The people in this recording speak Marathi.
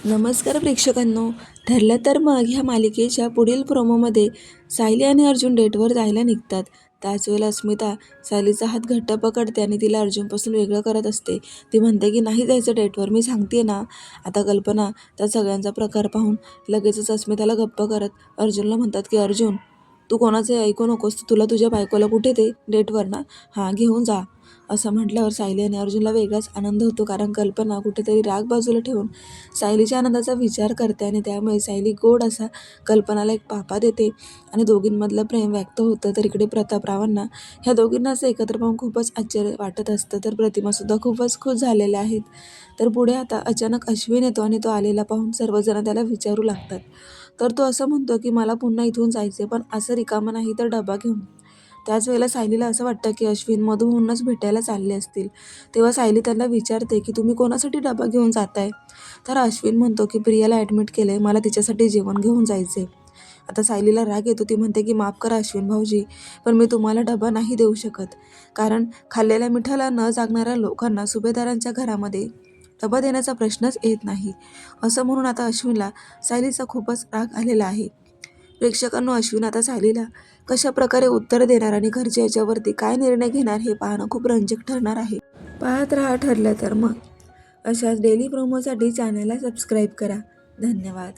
नमस्कार प्रेक्षकांनो. ठरलं तर मग ह्या मालिकेच्या पुढील प्रोमोमध्ये सायली आणि अर्जुन डेटवर जायला निघतात. त्याच वेळेला अस्मिता सायलीचा हात घट्ट पकडते आणि तिला अर्जुनपासून वेगळं करत असते. ती म्हणते की नाही जायचं डेटवर, मी सांगते ना. आता कल्पना त्या सगळ्यांचा प्रकार पाहून लगेचच अस्मिताला गप्प करत अर्जुनला म्हणतात की अर्जुन, तू कोणाचे ऐकू नकोस. तुला तुझ्या बायकोला कुठे ते डेटवर ना, हां घेऊन जा. असं म्हटल्यावर सायली आणि अर्जुनला वेगळाच आनंद होतो, कारण कल्पना कुठेतरी राग बाजूला ठेवून सायलीच्या आनंदाचा विचार करते आणि त्यामुळे सायली गोड असा कल्पनाला एक पापा देते आणि दोघींमधलं प्रेम व्यक्त होतं. तर इकडे प्रतापरावांना ह्या दोघींना असं एकत्र पाहून खूपच आश्चर्य वाटत असतं. तर प्रतिमासुद्धा खूपच खुश झालेल्या आहेत. तर पुढे आता अचानक अश्विन येतो आणि तो आलेला पाहून सर्वजण त्याला विचारू लागतात. तर तो असं म्हणतो की मला पुन्हा इथून जायचे, पण असं रिकामं नाही तर डबा घेऊन. त्याच वेळेला सायलीला असं वाटतं की अश्विन मधूनच भेटायला चालले असतील. तेव्हा सायली त्यांना विचारते की तुम्ही कोणासाठी डबा घेऊन जाताय? तर अश्विन म्हणतो की प्रियाला ॲडमिट केलंय, मला तिच्यासाठी जेवण घेऊन जायचे. आता सायलीला राग येतो. ती म्हणते की माफ करा अश्विन भाऊजी, पण मी तुम्हाला डबा नाही देऊ शकत, कारण खाल्लेल्या मिठाला न जागणाऱ्या लोकांना सुभेदारांच्या घरामध्ये डबा देण्याचा प्रश्नच येत नाही. असं म्हणून आता अश्विनला सायलीचा खूपच राग आलेला आहे. प्रेक्षकांनो, अश्विन आता सायलीला कशा प्रकारे उत्तर देणार आणि घरचे याच्यावरती काय निर्णय घेणार हे पाहणं खूप रंजक ठरणार आहे. पाहत राहा ठरलं तर मग. अशाच डेली प्रोमोसाठी चॅनलला सबस्क्राईब करा. धन्यवाद.